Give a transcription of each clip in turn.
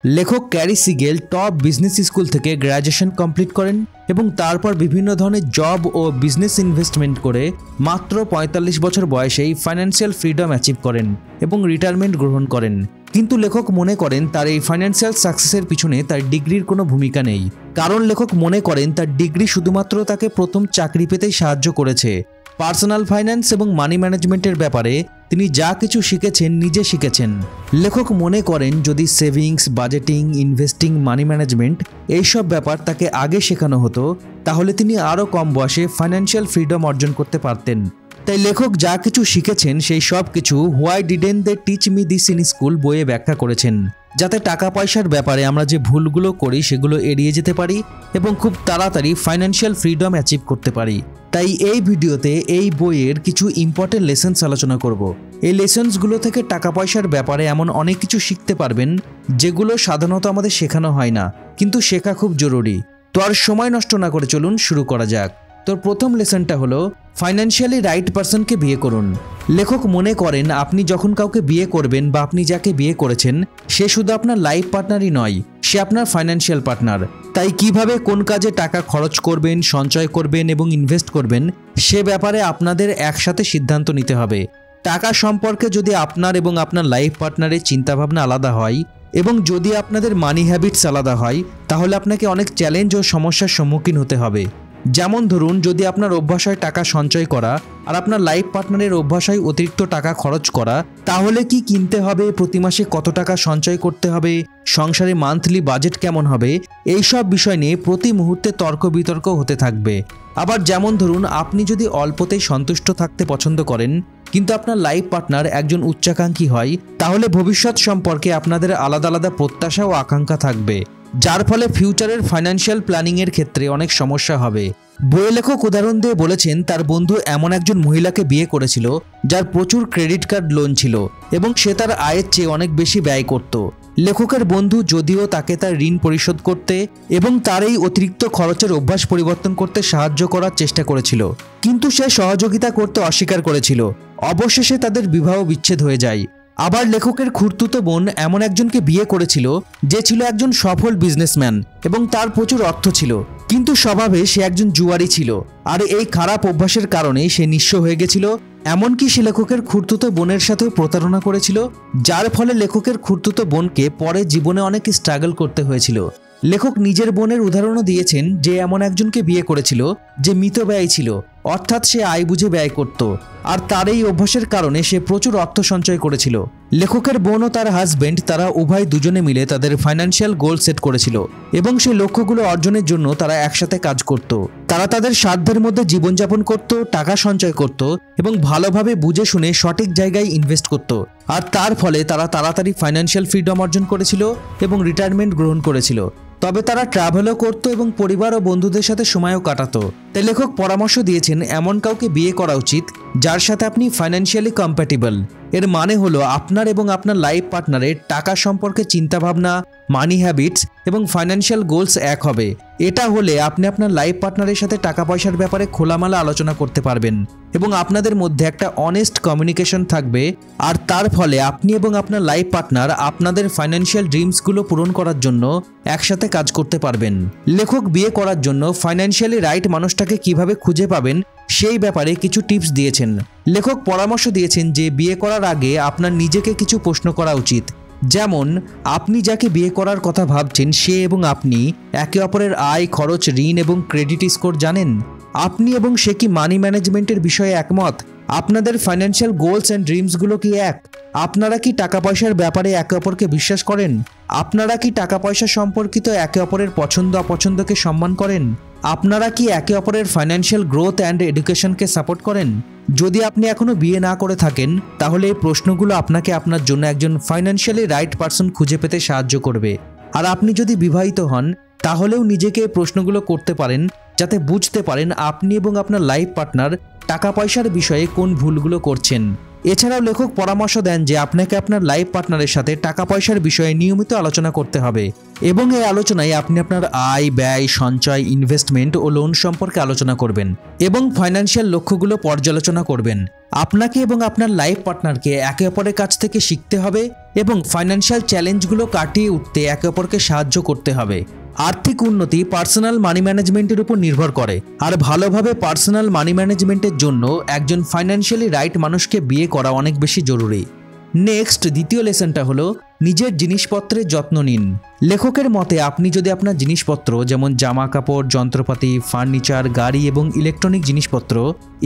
লেখক carry Seagull top business school থেকে graduation complete করেন এবং তারপর বিভিন্ন ধরনের জব ও বিজনেস ইনভেস্টমেন্ট করে মাত্র ৪৫ বছর বয়সেই ফাইন্যান্সিয়াল ফ্রিডম অ্যাচিভ করেন এবং রিটায়ারমেন্ট গ্রহণ করেন। কিন্তু লেখক মনে করেন তার এই ফাইন্যান্সিয়াল সাকসেসের পিছনে তার ডিগ্রির কোনো ভূমিকা নেই, কারণ লেখক মনে করেন তার ডিগ্রি শুধুমাত্র তাকে প্রথম চাকরি পেতেই সাহায্য করেছে। পার্সোনাল ফাইন্যান্স এবং মানি ম্যানেজমেন্টের ব্যাপারে তিনি যা কিছু শিখেছেন নিজে শিখেছেন। লেখক মনে করেন যদি savings, budgeting, investing, money management এইসব ব্যাপার তাকে আগে শেখানো হতো তাহলে তিনি আরও কম বয়সে ফাইন্যান্সিয়াল ফ্রিডম অর্জন করতে পারতেন। তাই লেখক যা কিছু শিখেছেন সেই সব কিছু why didn't they teach me this in school বইয়ে ব্যাখ্যা করেছেন, যাতে টাকা পয়সার ব্যাপারে আমরা যে ভুলগুলো করি সেগুলো এড়িয়ে যেতে পারি এবং খুব তাড়াতাড়ি ফাইন্যান্সিয়াল ফ্রিডম অ্যাচিভ করতে পারি। তাই এই ভিডিওতে এই বইয়ের কিছু ইম্পর্টেন্ট লেসন্স আলোচনা করব। এই লেসন্সগুলো থেকে টাকা পয়সার ব্যাপারে এমন অনেক কিছু শিখতে পারবেন যেগুলো সাধারণত আমাদের শেখানো হয় না, কিন্তু শেখা খুব জরুরি। তো আর সময় নষ্ট না করে চলুন শুরু করা যাক। তোর প্রথম লেসনটা হলো ফাইন্যান্সিয়ালি রাইট পারসনকে বিয়ে করুন। লেখক মনে করেন আপনি যখন কাউকে বিয়ে করবেন বা আপনি যাকে বিয়ে করেছেন সে শুধু আপনার লাইফ পার্টনারই নয়, সে আপনার ফাইন্যান্সিয়াল পার্টনার। তাই কিভাবে কোন কাজে টাকা খরচ করবেন, সঞ্চয় করবেন এবং ইনভেস্ট করবেন সে ব্যাপারে আপনাদের একসাথে সিদ্ধান্ত নিতে হবে। টাকা সম্পর্কে যদি আপনার এবং আপনার লাইফ পার্টনারের চিন্তাভাবনা আলাদা হয় এবং যদি আপনাদের মানি হ্যাবিটস আলাদা হয় তাহলে আপনাকে অনেক চ্যালেঞ্জ ও সমস্যার সম্মুখীন হতে হবে। যেমন ধরুন, যদি আপনার অভ্যাস হয় টাকা সঞ্চয় করা আর আপনার লাইফ পার্টনারের অভ্যাস হয় অতিরিক্ত টাকা খরচ করা, তাহলে কি কিনতে হবে, প্রতি মাসে কত টাকা সঞ্চয় করতে হবে, সংসারে মান্থলি বাজেট কেমন হবে, এই সব বিষয় নিয়ে প্রতি মুহূর্তে তর্ক বিতর্ক হতে থাকবে। আবার যেমন ধরুন, আপনি যদি অল্পতেই সন্তুষ্ট থাকতে পছন্দ করেন কিন্তু আপনার লাইফ পার্টনার একজন উচ্চাকাঙ্ক্ষী হয়, তাহলে ভবিষ্যৎ সম্পর্কে আপনাদের আলাদা আলাদা প্রত্যাশা ও আকাঙ্ক্ষা থাকবে, যার ফলে ফিউচারের ফাইন্যান্সিয়াল প্ল্যানিংয়ের ক্ষেত্রে অনেক সমস্যা হবে। বইয়ে লেখক উদাহরণ দিয়ে বলেছেন তার বন্ধু এমন একজন মহিলাকে বিয়ে করেছিল যার প্রচুর ক্রেডিট কার্ড লোন ছিল এবং সে তার আয়ের চেয়ে অনেক বেশি ব্যয় করত। লেখকের বন্ধু যদিও তাকে তার ঋণ পরিশোধ করতে এবং তার এই অতিরিক্ত খরচের অভ্যাস পরিবর্তন করতে সাহায্য করার চেষ্টা করেছিল, কিন্তু সে সহযোগিতা করতে অস্বীকার করেছিল। অবশেষে তাদের বিবাহ বিচ্ছেদ হয়ে যায়। আবার লেখকের খুড়তুতো বোন এমন একজনকে বিয়ে করেছিল যে ছিল একজন সফল বিজনেসম্যান এবং তার প্রচুর অর্থ ছিল, কিন্তু স্বভাবে সে একজন জুয়ারি ছিল আর এই খারাপ অভ্যাসের কারণে সে নিঃস্ব হয়ে গেছিল। এমনকি সে লেখকের খুড়তুতো বোনের সাথেও প্রতারণা করেছিল, যার ফলে লেখকের খুড়তুতো বোনকে পরে জীবনে অনেক স্ট্রাগল করতে হয়েছিল। লেখক নিজের বোনের উদাহরণও দিয়েছেন যে এমন একজনকে বিয়ে করেছিল যে মিতব্যয়ী ছিল, অর্থাৎ সে আয় বুঝে ব্যয় করত আর তার এই অভ্যাসের কারণে সে প্রচুর অর্থ সঞ্চয় করেছিল। লেখকের বোন ও তার হাজবেন্ড তারা উভয় দুজনে মিলে তাদের ফাইন্যান্সিয়াল গোল সেট করেছিল এবং সেই লক্ষ্যগুলো অর্জনের জন্য তারা একসাথে কাজ করত। তারা তাদের সাধ্যের মধ্যে জীবনযাপন করত, টাকা সঞ্চয় করত এবং ভালোভাবে বুঝে শুনে সঠিক জায়গায় ইনভেস্ট করত, আর তার ফলে তারা তাড়াতাড়ি ফাইন্যান্সিয়াল ফ্রিডম অর্জন করেছিল এবং রিটায়ারমেন্ট গ্রহণ করেছিল। তবে তারা ট্রাভেলও করত এবং পরিবার ও বন্ধুদের সাথে সময়ও কাটাতো। তাই লেখক পরামর্শ দিয়েছেন এমন কাউকে বিয়ে করা উচিত যার সাথে আপনি ফাইন্যান্সিয়ালি কম্প্যাটিবল। এর মানে হলো আপনার এবং আপনার লাইফ পার্টনারের টাকা সম্পর্কে চিন্তাভাবনা, মানি হ্যাবিটস এবং ফাইন্যান্সিয়াল গোলস এক হবে। এটা হলে আপনি আপনার লাইফ পার্টনারের সাথে টাকা পয়সার ব্যাপারে খোলামেলা আলোচনা করতে পারবেন এবং আপনাদের মধ্যে একটা অনেস্ট কমিউনিকেশন থাকবে, আর তার ফলে আপনি এবং আপনার লাইফ পার্টনার আপনাদের ফাইন্যান্সিয়াল ড্রিমসগুলো পূরণ করার জন্য একসাথে কাজ করতে পারবেন। লেখক বিয়ে করার জন্য ফাইন্যান্সিয়ালি রাইট মানুষটাকে কিভাবে খুঁজে পাবেন সেই ব্যাপারে কিছু টিপস দিয়েছেন। লেখক পরামর্শ দিয়েছেন যে বিয়ে করার আগে আপনার নিজেকে কিছু প্রশ্ন করা উচিত, যেমন আপনি যাকে বিয়ে করার কথা ভাবছেন সে এবং আপনি একে অপরের আয়, খরচ, ঋণ এবং ক্রেডিট স্কোর জানেন? আপনি এবং সে কি মানি ম্যানেজমেন্টের বিষয়ে একমত? আপনাদের ফাইন্যান্সিয়াল গোলস অ্যান্ড ড্রিমসগুলো কি এক? আপনারা কি টাকা পয়সার ব্যাপারে একে অপরকে বিশ্বাস করেন? আপনারা কি টাকা পয়সা সম্পর্কিত একে অপরের পছন্দ অপছন্দকে সম্মান করেন? আপনারা কি একে অপরের ফাইন্যান্সিয়াল গ্রোথ অ্যান্ড এডুকেশনকে সাপোর্ট করেন? যদি আপনি এখনও বিয়ে না করে থাকেন তাহলে এই প্রশ্নগুলো আপনাকে আপনার জন্য একজন ফাইন্যান্সিয়ালি রাইট পারসন খুঁজে পেতে সাহায্য করবে। আর আপনি যদি বিবাহিত হন তাহলেও নিজেকে এই প্রশ্নগুলো করতে পারেন যাতে বুঝতে পারেন আপনি এবং আপনার লাইফ পার্টনার টাকা পয়সার বিষয়ে কোন ভুলগুলো করছেন। এছাড়াও লেখক পরামর্শ দেন যে আপনাকে আপনার লাইফ পার্টনারের সাথে টাকা পয়সার বিষয়ে নিয়মিত আলোচনা করতে হবে এবং এই আলোচনায় আপনি আপনার আয়, ব্যয়, সঞ্চয়, ইনভেস্টমেন্ট ও লোন সম্পর্কে আলোচনা করবেন এবং ফাইন্যান্সিয়াল লক্ষ্যগুলো পর্যালোচনা করবেন। আপনাকে এবং আপনার লাইফ পার্টনারকে একে অপরের কাছ থেকে শিখতে হবে এবং ফাইন্যান্সিয়াল চ্যালেঞ্জগুলো কাটিয়ে উঠতে একে অপরকে সাহায্য করতে হবে। আর্থিক উন্নতি পার্সোনাল মানি ম্যানেজমেন্টের উপর নির্ভর করে, আর ভালোভাবে পার্সোনাল মানি ম্যানেজমেন্টের জন্য একজন ফাইন্যান্সিয়ালি রাইট মানুষকে বিয়ে করা অনেক বেশি জরুরি। নেক্সট, দ্বিতীয় লেসনটা হলো নিজের জিনিসপত্রের যত্ন নিন। লেখকের মতে আপনি যদি আপনার জিনিসপত্র যেমন জামা কাপড়, যন্ত্রপাতি, ফার্নিচার, গাড়ি এবং ইলেকট্রনিক জিনিসপত্র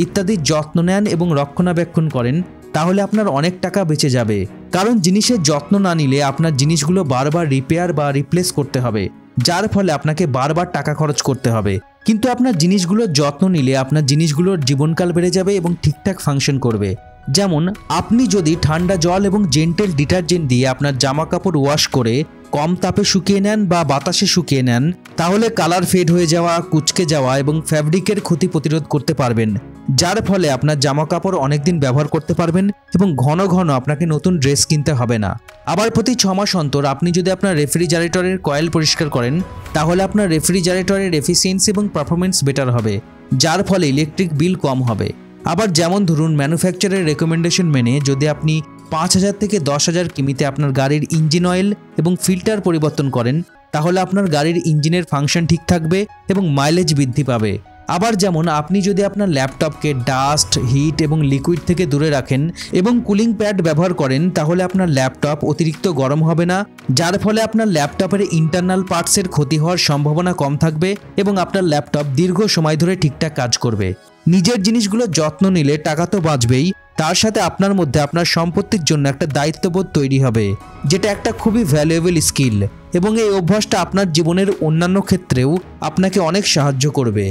ইত্যাদির যত্ন নেন এবং রক্ষণাবেক্ষণ করেন, তাহলে আপনার অনেক টাকা বেঁচে যাবে। কারণ জিনিসের যত্ন না নিলে আপনার জিনিসগুলো বারবার রিপেয়ার বা রিপ্লেস করতে হবে, যার ফলে আপনাকে বারবার টাকা খরচ করতে হবে। কিন্তু আপনার জিনিসগুলোর যত্ন নিলে আপনার জিনিসগুলোর জীবনকাল বেড়ে যাবে এবং ঠিকঠাক ফাংশন করবে। যেমন আপনি যদি ঠান্ডা জল এবং জেন্টেল ডিটারজেন্ট দিয়ে আপনার জামা কাপড় ওয়াশ করে কম তাপে শুকিয়ে নেন বা বাতাসে শুকিয়ে নেন, তাহলে কালার ফেড হয়ে যাওয়া, কুঁচকে যাওয়া এবং ফ্যাব্রিকের ক্ষতি প্রতিরোধ করতে পারবেন, যার ফলে আপনার জামা কাপড় অনেকদিন ব্যবহার করতে পারবেন এবং ঘন ঘন আপনাকে নতুন ড্রেস কিনতে হবে না। আবার প্রতি 6 মাস অন্তর আপনি যদি আপনার রেফ্রিজারেটরের কয়েল পরিষ্কার করেন, তাহলে আপনার রেফ্রিজারেটরের এফিসিয়েন্সি এবং পারফরমেন্স বেটার হবে, যার ফলে ইলেকট্রিক বিল কম হবে। আবার যেমন ধরুন, ম্যানুফ্যাকচারের রেকমেন্ডেশন মেনে যদি আপনি 5000 থেকে 10,000 কিমিতে আপনার গাড়ির ইঞ্জিন অয়েল এবং ফিল্টার পরিবর্তন করেন, তাহলে আপনার গাড়ির ইঞ্জিনের ফাংশন ঠিক থাকবে এবং মাইলেজ বৃদ্ধি পাবে। আবার যেমন আপনি যদি আপনার ল্যাপটপকে ডাস্ট, হিট এবং লিকুইড থেকে দূরে রাখেন এবং কুলিং প্যাড ব্যবহার করেন, তাহলে আপনার ল্যাপটপ অতিরিক্ত গরম হবে না, যার ফলে আপনার ল্যাপটপের ইন্টারনাল পার্টসের ক্ষতি হওয়ার সম্ভাবনা কম থাকবে এবং আপনার ল্যাপটপ দীর্ঘ সময় ধরে ঠিকঠাক কাজ করবে। নিজের জিনিসগুলোর যত্ন নিলে টাকা তো বাঁচবেই, তার সাথে আপনার মধ্যে আপনার সম্পত্তির জন্য একটা দায়িত্ববোধ তৈরি হবে, যেটা একটা খুবই ভ্যালুয়েবল স্কিল এবং এই অভ্যাসটা আপনার জীবনের অন্যান্য ক্ষেত্রেও আপনাকে অনেক সাহায্য করবে।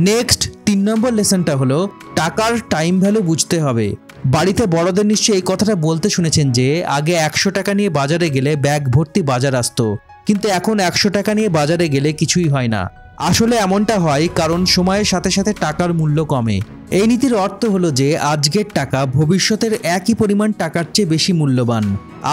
নেক্সট, 3 নম্বর লেসনটা হলো টাকার টাইম ভ্যালু বুঝতে হবে। বাড়িতে বড়দের নিশ্চয়ই এই কথাটা বলতে শুনেছেন যে আগে 100 টাকা নিয়ে বাজারে গেলে ব্যাগ ভর্তি বাজার আসতো, কিন্তু এখন 100 টাকা নিয়ে বাজারে গেলে কিছুই হয় না। আসলে এমনটা হয় কারণ সময়ের সাথে সাথে টাকার মূল্য কমে। এই নীতির অর্থ হলো যে আজকের টাকা ভবিষ্যতের একই পরিমাণ টাকার চেয়ে বেশি মূল্যবান।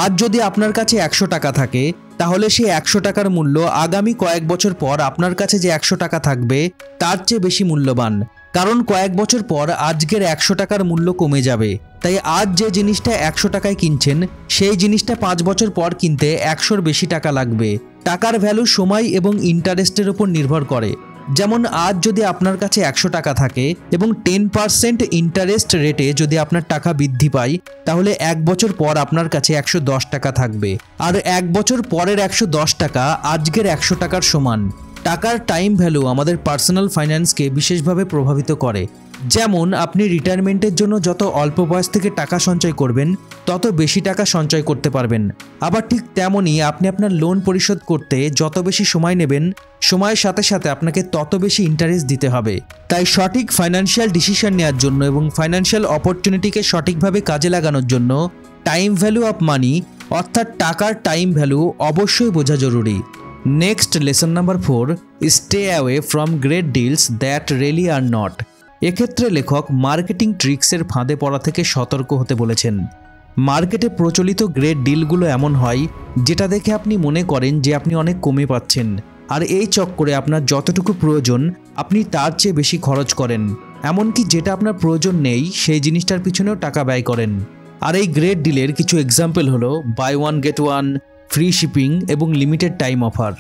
আজ যদি আপনার কাছে 100 টাকা থাকে, তাহলে সেই 100 টাকার মূল্য আগামী কয়েক বছর পর আপনার কাছে যে 100 টাকা থাকবে তার চেয়ে বেশি মূল্যবান, কারণ কয়েক বছর পর আজকের 100 টাকার মূল্য কমে যাবে। তাই আজ যে জিনিসটা 100 টাকায় কিনছেন, সেই জিনিসটা 5 বছর পর কিনতে 100-র বেশি টাকা লাগবে। টাকার ভ্যালু সময় এবং ইন্টারেস্টের উপর নির্ভর করে। যেমন আজ যদি আপনার কাছে 100 টাকা থাকে এবং 10% ইন্টারেস্ট রেটে যদি আপনার টাকা বৃদ্ধি পায়, তাহলে 1 বছর পর আপনার কাছে 110 টাকা থাকবে, আর 1 বছর পরের 110 টাকা আজকের 100 টাকার সমান। টাকার টাইম ভ্যালু আমাদের পার্সোনাল ফাইন্যান্সকে বিশেষভাবে প্রভাবিত করে। যেমন আপনি রিটায়ারমেন্টের জন্য যত অল্প বয়স থেকে টাকা সঞ্চয় করবেন, তত বেশি টাকা সঞ্চয় করতে পারবেন। আবার ঠিক তেমনই আপনি আপনার লোন পরিশোধ করতে যত বেশি সময় নেবেন, সময়ের সাথে সাথে আপনাকে তত বেশি ইন্টারেস্ট দিতে হবে। তাই সঠিক ফাইন্যান্সিয়াল ডিসিশন নেওয়ার জন্য এবং ফাইন্যান্সিয়াল অপরচুনিটিকে সঠিকভাবে কাজে লাগানোর জন্য টাইম ভ্যালু অফ মানি অর্থাৎ টাকার টাইম ভ্যালু অবশ্যই বোঝা জরুরি। Next, lesson number 4, stay away from great deals that really are not. এক্ষেত্রে লেখক মার্কেটিং ট্রিক্সের ফাঁদে পড়া থেকে সতর্ক হতে বলেছেন। মার্কেটে প্রচলিত গ্রেট ডিলগুলো এমন হয় যেটা দেখে আপনি মনে করেন যে আপনি অনেক কমে পাচ্ছেন, আর এই চক্করে আপনার যতটুকু প্রয়োজন আপনি তার চেয়ে বেশি খরচ করেন, এমনকি যেটা আপনার প্রয়োজন নেই সেই জিনিসটার পিছনেও টাকা ব্যয় করেন। আর এই গ্রেট ডিলের কিছু এক্সাম্পল হলো buy one get one, free shipping এবং limited time offer.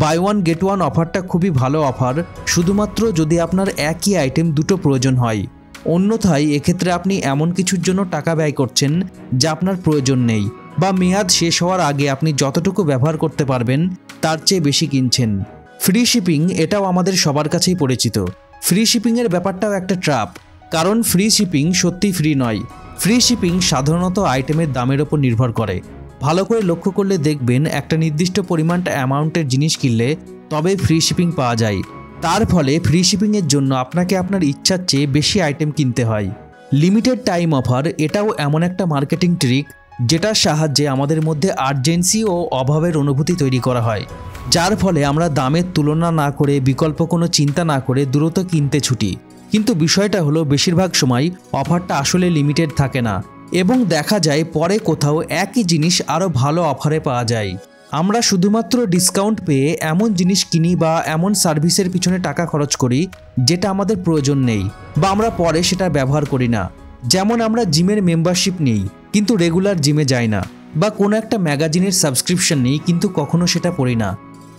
Buy one get one অফারটা খুবই ভালো অফার, শুধুমাত্র যদি আপনার একই আইটেম দুটো প্রয়োজন হয়। অন্যথায় এক্ষেত্রে আপনি এমন কিছুর জন্য টাকা ব্যয় করছেন যা আপনার প্রয়োজন নেই, বা মেয়াদ শেষ হওয়ার আগে আপনি যতটুকু ব্যবহার করতে পারবেন তার চেয়ে বেশি কিনছেন। ফ্রি শিপিং এটাও আমাদের সবার কাছেই পরিচিত। ফ্রি শিপিংয়ের ব্যাপারটাও একটা ট্র্যাপ, কারণ ফ্রি শিপিং সত্যিই ফ্রি নয়। ফ্রি শিপিং সাধারণত আইটেমের দামের ওপর নির্ভর করে। ভালো করে লক্ষ্য করলে দেখবেন একটা নির্দিষ্ট পরিমাণ অ্যামাউন্টের জিনিস কিনলে তবেই ফ্রি শিপিং পাওয়া যায়। তার ফলে ফ্রি শিপিংয়ের জন্য আপনাকে আপনার ইচ্ছার চেয়ে বেশি আইটেম কিনতে হয়। লিমিটেড টাইম অফার এটাও এমন একটা মার্কেটিং ট্রিক যেটার সাহায্যে আমাদের মধ্যে আর্জেন্সি ও অভাবের অনুভূতি তৈরি করা হয়, যার ফলে আমরা দামের তুলনা না করে বিকল্প কোনো চিন্তা না করে দ্রুত কিনতে ছুটি। কিন্তু বিষয়টা হলো বেশিরভাগ সময় অফারটা আসলে লিমিটেড থাকে না, এবং দেখা যায় পরে কোথাও একই জিনিস আরও ভালো অফারে পাওয়া যায়। আমরা শুধুমাত্র ডিসকাউন্ট পেয়ে এমন জিনিস কিনি বা এমন সার্ভিসের পিছনে টাকা খরচ করি যেটা আমাদের প্রয়োজন নেই বা আমরা পরে সেটা ব্যবহার করি না। যেমন আমরা জিমের মেম্বারশিপ নিই কিন্তু রেগুলার জিমে যাই না, বা কোনো একটা ম্যাগাজিনের সাবস্ক্রিপশন নিই কিন্তু কখনো সেটা পড়ি না।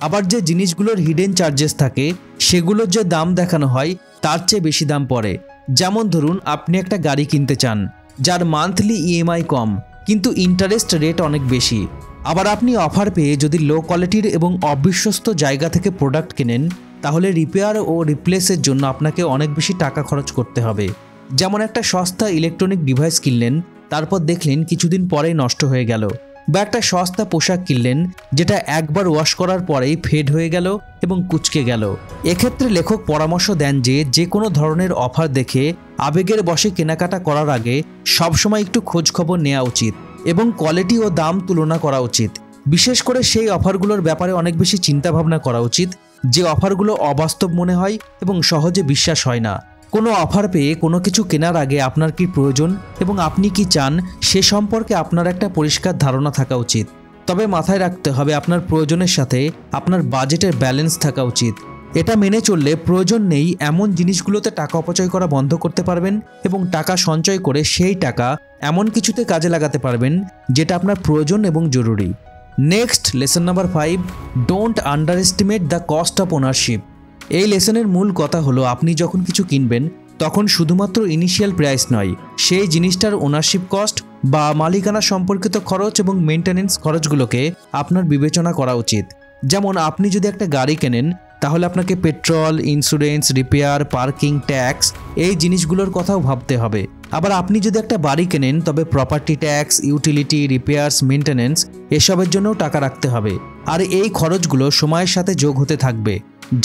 আবার যে জিনিসগুলোর হিডেন চার্জেস থাকে সেগুলোর যে দাম দেখানো হয় তার চেয়ে বেশি দাম পড়ে। যেমন ধরুন আপনি একটা গাড়ি কিনতে চান যার মান্থলি ইএমআই কম কিন্তু ইন্টারেস্ট রেট অনেক বেশি। আবার আপনি অফার পেয়ে যদি লো কোয়ালিটির এবং অবিশ্বস্ত জায়গা থেকে প্রোডাক্ট কেনেন তাহলে রিপেয়ার ও রিপ্লেসের জন্য আপনাকে অনেক বেশি টাকা খরচ করতে হবে। যেমন একটা সস্তা ইলেকট্রনিক ডিভাইস কিনলেন, তারপর দেখলেন কিছুদিন পরেই নষ্ট হয়ে গেল, বা একটা সস্তা পোশাক কিনলেন যেটা একবার ওয়াশ করার পরেই ফেড হয়ে গেল এবং কুঁচকে গেল। এক্ষেত্রে লেখক পরামর্শ দেন যে কোনো ধরনের অফার দেখে আবেগের বশে কেনাকাটা করার আগে সবসময় একটু খোঁজ খবর নেওয়া উচিত এবং কোয়ালিটি ও দাম তুলনা করা উচিত। বিশেষ করে সেই অফারগুলোর ব্যাপারে অনেক বেশি চিন্তাভাবনা করা উচিত যে অফারগুলো অবাস্তব মনে হয় এবং সহজে বিশ্বাস হয় না। কোনো অফার পেয়ে কোনো কিছু কেনার আগে আপনার কি প্রয়োজন এবং আপনি কি চান সে সম্পর্কে আপনার একটা পরিষ্কার ধারণা থাকা উচিত। তবে মাথায় রাখতে হবে আপনার প্রয়োজনের সাথে আপনার বাজেটের ব্যালেন্স থাকা উচিত। এটা মেনে চললে প্রয়োজন নেই এমন জিনিসগুলোতে টাকা অপচয় করা বন্ধ করতে পারবেন এবং টাকা সঞ্চয় করে সেই টাকা এমন কিছুতে কাজে লাগাতে পারবেন যেটা আপনার প্রয়োজন এবং জরুরি। Next lesson number 5, don't under estimate the cost of ownership. এই লেসনের মূল কথা হলো আপনি যখন কিছু কিনবেন তখন শুধুমাত্র ইনিশিয়াল প্রাইস নয়, সেই জিনিসটার ওনারশিপ কস্ট বা মালিকানা সম্পর্কিত খরচ এবং মেনটেনেন্স খরচগুলোকে আপনার বিবেচনা করা উচিত। যেমন আপনি যদি একটা গাড়ি কেনেন তাহলে আপনাকে petrol, insurance, repair, parking, tax এই জিনিসগুলোর কথাও ভাবতে হবে। আবার আপনি যদি একটা বাড়ি কেনেন তবে property tax, utility, repairs, maintenance এসবের জন্যও টাকা রাখতে হবে। আর এই খরচগুলো সময়ের সাথে যোগ হতে থাকবে,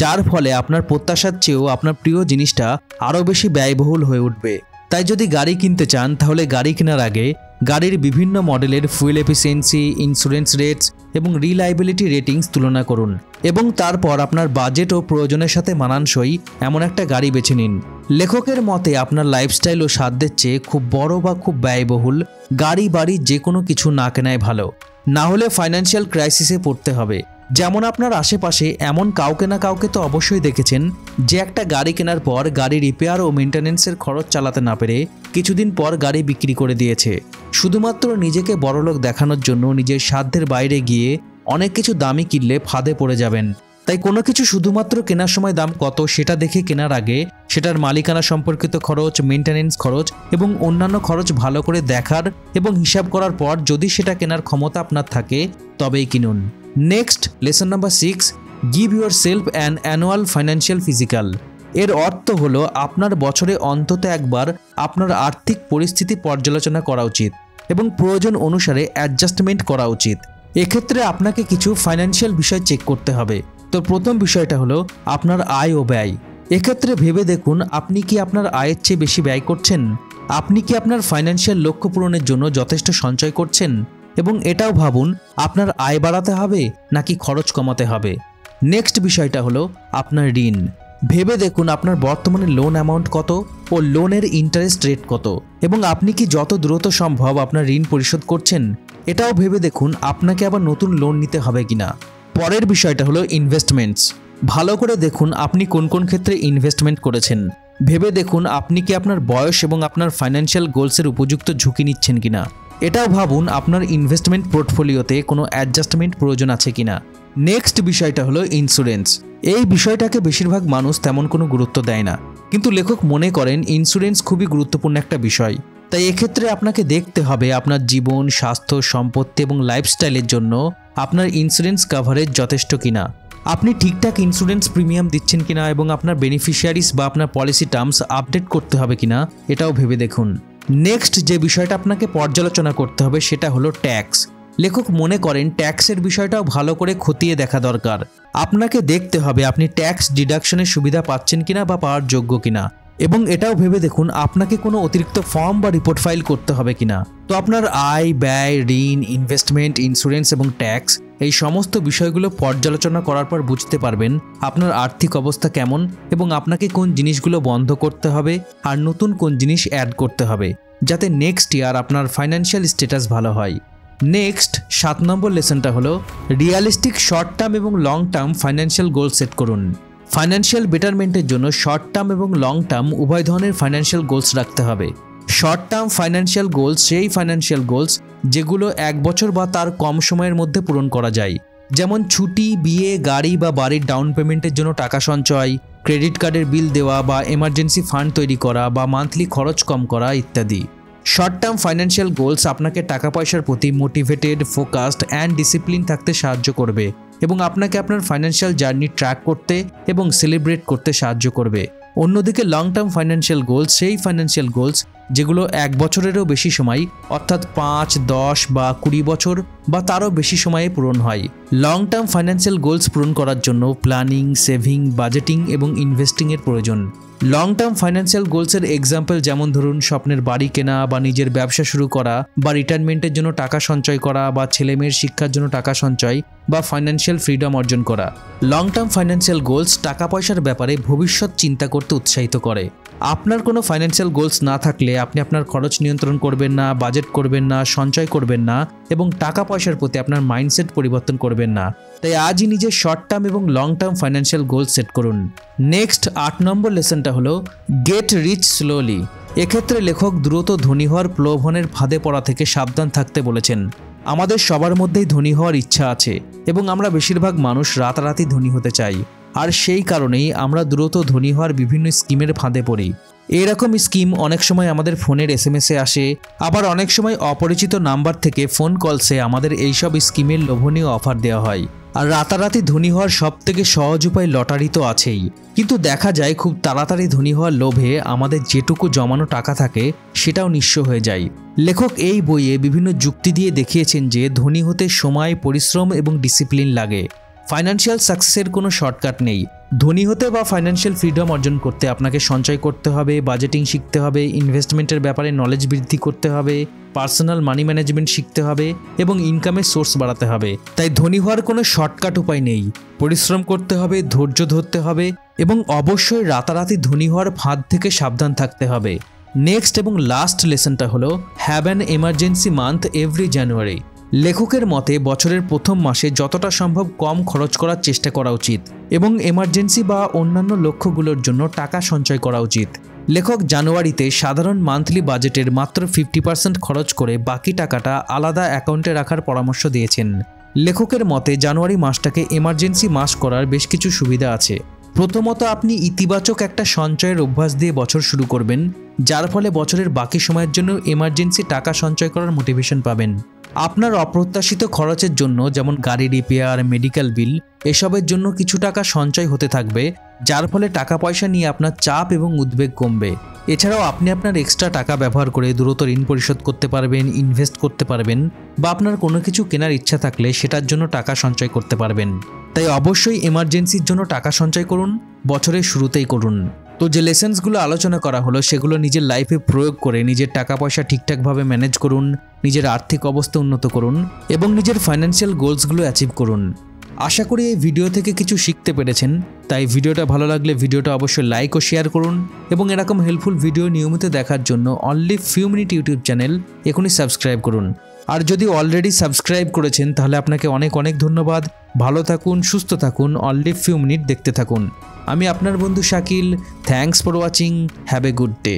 যার ফলে আপনার প্রত্যাশার চেয়েও আপনার প্রিয় জিনিসটা আরও বেশি ব্যয়বহুল হয়ে উঠবে। তাই যদি গাড়ি কিনতে চান তাহলে গাড়ি কেনার আগে গাড়ির বিভিন্ন মডেলের ফুয়েল এফিসিয়েন্সি, ইন্স্যুরেন্স রেটস এবং রিলায়েবিলিটি রেটিংস তুলনা করুন এবং তারপর আপনার বাজেট ও প্রয়োজনের সাথে মানানসই এমন একটা গাড়ি বেছে নিন। লেখকের মতে আপনার লাইফস্টাইল ও সাধ্যের চেয়ে খুব বড় বা খুব ব্যয়বহুল গাড়ি বাড়ি যে কোনো কিছু না কেনাই ভালো, না হলে ফাইন্যান্সিয়াল ক্রাইসিসে পড়তে হবে। যেমন আপনার আশেপাশে এমন কাউকে না কাউকে তো অবশ্যই দেখেছেন যে একটা গাড়ি কেনার পর গাড়ি রিপেয়ার ও মেনটেনেন্সের খরচ চালাতে না পেরে কিছুদিন পর গাড়ি বিক্রি করে দিয়েছে, শুধুমাত্র নিজেকে বড়লোক দেখানোর জন্য। নিজের সাধ্যের বাইরে গিয়ে অনেক কিছু দামি কিনলে ফাঁদে পড়ে যাবেন। তাই কোনো কিছু শুধুমাত্র কেনার সময় দাম কত সেটা দেখে কেনার আগে সেটার মালিকানা সম্পর্কিত খরচ, মেনটেনেন্স খরচ এবং অন্যান্য খরচ ভালো করে দেখার এবং হিসাব করার পর যদি সেটা কেনার ক্ষমতা আপনার থাকে তবেই কিনুন। Next lesson number 6, give your self an annual financial physical. এর অর্থ হলো আপনার বছরে অন্তত একবার আপনার আর্থিক পরিস্থিতি পর্যালোচনা করা উচিত এবং প্রয়োজন অনুসারে অ্যাডজাস্টমেন্ট করা উচিত। এক্ষেত্রে আপনাকে কিছু ফাইন্যান্সিয়াল বিষয় চেক করতে হবে। তো প্রথম বিষয়টা হলো আপনার আয় ও ব্যয়। এক্ষেত্রে ভেবে দেখুন আপনি কি আপনার আয়ের চেয়ে বেশি ব্যয় করছেন, আপনি কি আপনার ফাইন্যান্সিয়াল লক্ষ্য পূরণের জন্য যথেষ্ট সঞ্চয় করছেন, এবং এটাও ভাবুন আপনার আয় বাড়াতে হবে নাকি খরচ কমাতে হবে। নেক্সট বিষয়টা হলো আপনার ঋণ। ভেবে দেখুন আপনার বর্তমানে লোন অ্যামাউন্ট কত ও লোনের ইন্টারেস্ট রেট কত, এবং আপনি কি যত দ্রুত সম্ভব আপনার ঋণ পরিশোধ করছেন। এটাও ভেবে দেখুন আপনাকে আবার নতুন লোন নিতে হবে কিনা। পরের বিষয়টা হলো ইনভেস্টমেন্টস। ভালো করে দেখুন আপনি কোন কোন ক্ষেত্রে ইনভেস্টমেন্ট করেছেন। ভেবে দেখুন আপনি কি আপনার বয়স এবং আপনার ফাইন্যান্সিয়াল গোলসের উপযুক্ত ঝুঁকি নিচ্ছেন কিনা। এটাও ভাবুন আপনার ইনভেস্টমেন্ট পোর্টফোলিওতে কোনো অ্যাডজাস্টমেন্ট প্রয়োজন আছে কিনা। নেক্সট বিষয়টা হলো ইন্স্যুরেন্স। এই বিষয়টাকে বেশিরভাগ মানুষ তেমন কোনো গুরুত্ব দেয় না, কিন্তু লেখক মনে করেন ইন্স্যুরেন্স খুবই গুরুত্বপূর্ণ একটা বিষয়। তাই এক্ষেত্রে আপনাকে দেখতে হবে আপনার জীবন, স্বাস্থ্য, সম্পত্তি এবং লাইফস্টাইলের জন্য আপনার ইন্স্যুরেন্স কাভারেজ যথেষ্ট কিনা, আপনি ঠিকঠাক ইন্স্যুরেন্স প্রিমিয়াম দিচ্ছেন কিনা এবং আপনার বেনিফিশিয়ারিজ বা আপনার পলিসি টার্মস আপডেট করতে হবে কিনা এটাও ভেবে দেখুন। নেক্সট যে বিষয়টা আপনাকে পর্যালোচনা করতে হবে সেটা হলো ট্যাক্স। লেখক মনে করেন ট্যাক্সের বিষয়টাও ভালো করে খতিয়ে দেখা দরকার। আপনাকে দেখতে হবে আপনি ট্যাক্স ডিডাকশনের সুবিধা পাচ্ছেন কিনা বা পাওয়ার যোগ্য কিনা, এবং এটাও ভেবে দেখুন আপনাকে কোনো অতিরিক্ত ফর্ম বা রিপোর্ট ফাইল করতে হবে কিনা। তো আপনার আয়, ব্যয়, ঋণ, ইনভেস্টমেন্ট, ইন্স্যুরেন্স এবং ট্যাক্স এই সমস্ত বিষয়গুলো পর্যালোচনা করার পর বুঝতে পারবেন আপনার আর্থিক অবস্থা কেমন এবং আপনাকে কোন জিনিসগুলো বন্ধ করতে হবে আর নতুন কোন জিনিস অ্যাড করতে হবে। যাতে নেক্সট ইয়ার আপনার ফাইন্যান্সিয়াল স্ট্যাটাস ভালো হয়। নেক্সট 7 নম্বর লেসনটা হলো রিয়ালিস্টিক শর্ট টার্ম এবং long term financial goal set করুন। ফাইন্যান্সিয়াল বেটারমেন্টের জন্য শর্ট টার্ম এবং লং টার্ম উভয় ধরনের ফাইন্যান্সিয়াল গোলস রাখতে হবে। শর্ট টার্ম ফাইন্যান্সিয়াল গোলস সেই ফাইন্যান্সিয়াল গোলস যেগুলো 1 বছর বা তার কম সময়ের মধ্যে পূরণ করা যায়, যেমন ছুটি, বিয়ে, গাড়ি বা বাড়ির ডাউন পেমেন্টের জন্য টাকা সঞ্চয়, ক্রেডিট কার্ডের বিল দেওয়া বা এমার্জেন্সি ফান্ড তৈরি করা বা মান্থলি খরচ কম করা ইত্যাদি। শর্ট টার্ম ফাইন্যান্সিয়াল গোলস আপনাকে টাকা পয়সার প্রতি মোটিভেটেড, ফোকাসড অ্যান্ড ডিসিপ্লিন থাকতে সাহায্য করবে এবং আপনাকে আপনার ফাইন্যান্সিয়াল জার্নি ট্র্যাক করতে এবং সেলিব্রেট করতে সাহায্য করবে। অন্যদিকে লং টার্ম ফাইন্যান্সিয়াল গোলস সেই ফাইন্যান্সিয়াল গোলস যেগুলো 1 বছরেরও বেশি সময় অর্থাৎ 5, 10 বা 20 বছর বা তারও বেশি সময়ে পূরণ হয়। লং টার্ম ফাইন্যান্সিয়াল গোলস পূরণ করার জন্য প্ল্যানিং, সেভিং, বাজেটিং এবং ইনভেস্টিংয়ের প্রয়োজন। লং টার্ম ফাইন্যান্সিয়াল গোলসের এক্সাম্পল যেমন ধরুন স্বপ্নের বাড়ি কেনা বা নিজের ব্যবসা শুরু করা বা রিটায়ারমেন্টের জন্য টাকা সঞ্চয় করা বা ছেলেমেয়ের শিক্ষার জন্য টাকা সঞ্চয় বা ফাইন্যান্সিয়াল ফ্রিডম অর্জন করা। লং টার্ম ফাইন্যান্সিয়াল গোলস টাকা পয়সার ব্যাপারে ভবিষ্যৎ চিন্তা করতে উৎসাহিত করে। আপনার কোনো ফাইন্যান্সিয়াল গোলস না থাকলে আপনি আপনার খরচ নিয়ন্ত্রণ করবেন না, বাজেট করবেন না, সঞ্চয় করবেন না এবং টাকা পয়সার প্রতি আপনার মাইন্ডসেট পরিবর্তন করবেন না। তাই আজই নিজের শর্ট টার্ম এবং long term financial goals set করুন। নেক্সট 8 নম্বর লেসনটা হলো গেট রিচ স্লোলি। এক্ষেত্রে লেখক দ্রুত ধনী হওয়ার প্রলোভনের ফাঁদে পড়া থেকে সাবধান থাকতে বলেছেন। আমাদের সবার মধ্যেই ধনী হওয়ার ইচ্ছা আছে এবং আমরা বেশিরভাগ মানুষ রাতারাতি ধনী হতে চাই, আর সেই কারণেই আমরা দ্রুত ধনী হওয়ার বিভিন্ন স্কিমের ফাঁদে পড়ি। এরকম স্কিম অনেক সময় আমাদের ফোনের SMS-এ আসে, আবার অনেক সময় অপরিচিত নাম্বার থেকে ফোন কলসে আমাদের এইসব স্কিমের লোভনীয় অফার দেওয়া হয়। আর রাতারাতি ধনী হওয়ার সবথেকে সহজ উপায় লটারি তো আছেই, কিন্তু দেখা যায় খুব তাড়াতাড়ি ধনী হওয়ার লোভে আমাদের যেটুকু জমানো টাকা থাকে সেটাও নিঃস্ব হয়ে যায়। লেখক এই বইয়ে বিভিন্ন যুক্তি দিয়ে দেখিয়েছেন যে ধনী হতে সময়, পরিশ্রম এবং ডিসিপ্লিন লাগে। ফাইন্যান্সিয়াল সাকসেসের কোনো শর্টকাট নেই। ধনী হতে বা ফাইন্যান্সিয়াল ফ্রিডম অর্জন করতে আপনাকে সঞ্চয় করতে হবে, বাজেটিং শিখতে হবে, ইনভেস্টমেন্টের ব্যাপারে নলেজ বৃদ্ধি করতে হবে, পার্সোনাল মানি ম্যানেজমেন্ট শিখতে হবে এবং ইনকামের সোর্স বাড়াতে হবে। তাই ধনী হওয়ার কোনো শর্টকাট উপায় নেই। পরিশ্রম করতে হবে, ধৈর্য ধরতে হবে এবং অবশ্যই রাতারাতি ধনী হওয়ার ফাঁদ থেকে সাবধান থাকতে হবে। নেক্সট এবং লাস্ট লেসনটা হলো have an emergency month every January. লেখকের মতে বছরের প্রথম মাসে যতটা সম্ভব কম খরচ করার চেষ্টা করা উচিত এবং এমার্জেন্সি বা অন্যান্য লক্ষ্যগুলোর জন্য টাকা সঞ্চয় করা উচিত। লেখক জানুয়ারিতে সাধারণ মান্থলি বাজেটের মাত্র 50% খরচ করে বাকি টাকাটা আলাদা অ্যাকাউন্টে রাখার পরামর্শ দিয়েছেন। লেখকের মতে জানুয়ারি মাসটাকে এমার্জেন্সি মাস করার বেশ কিছু সুবিধা আছে। প্রথমত, আপনি ইতিবাচক একটা সঞ্চয়ের অভ্যাস দিয়ে বছর শুরু করবেন, যার ফলে বছরের বাকি সময়ের জন্য এমার্জেন্সি টাকা সঞ্চয় করার মোটিভেশন পাবেন। আপনার অপ্রত্যাশিত খরচের জন্য যেমন গাড়ি রিপেয়ার, মেডিকেল বিল এসবের জন্য কিছু টাকা সঞ্চয় হতে থাকবে, যার ফলে টাকা পয়সা নিয়ে আপনার চাপ এবং উদ্বেগ কমবে। এছাড়াও আপনি আপনার এক্সট্রা টাকা ব্যবহার করে দ্রুত ঋণ পরিশোধ করতে পারবেন, ইনভেস্ট করতে পারবেন বা আপনার কোনো কিছু কেনার ইচ্ছা থাকলে সেটার জন্য টাকা সঞ্চয় করতে পারবেন। তাই অবশ্যই এমার্জেন্সির জন্য টাকা সঞ্চয় করুন, বছরের শুরুতেই করুন। তো যে লেসেন্সগুলো আলোচনা করা হলো সেগুলো নিজের লাইফে প্রয়োগ করে নিজের টাকা পয়সা ঠিকঠাকভাবে ম্যানেজ করুন, নিজের আর্থিক অবস্থা উন্নত করুন এবং নিজের ফাইন্যান্সিয়াল গোলসগুলো অ্যাচিভ করুন। আশা করি এই ভিডিও থেকে কিছু শিখতে পেরেছেন। তাই ভিডিওটা ভালো লাগলে ভিডিওটা অবশ্যই লাইক ও শেয়ার করুন এবং এরকম হেল্পফুল ভিডিও নিয়মিত দেখার জন্য only few minute YouTube channel এখনই সাবস্ক্রাইব করুন। আর যদি অলরেডি সাবস্ক্রাইব করেছেন তাহলে আপনাকে অনেক অনেক ধন্যবাদ। ভালো থাকুন, সুস্থ থাকুন, অনলি ফিউ মিনিট দেখতে থাকুন। আমি আপনার বন্ধু Shakil. Thanks for watching. Have a good day.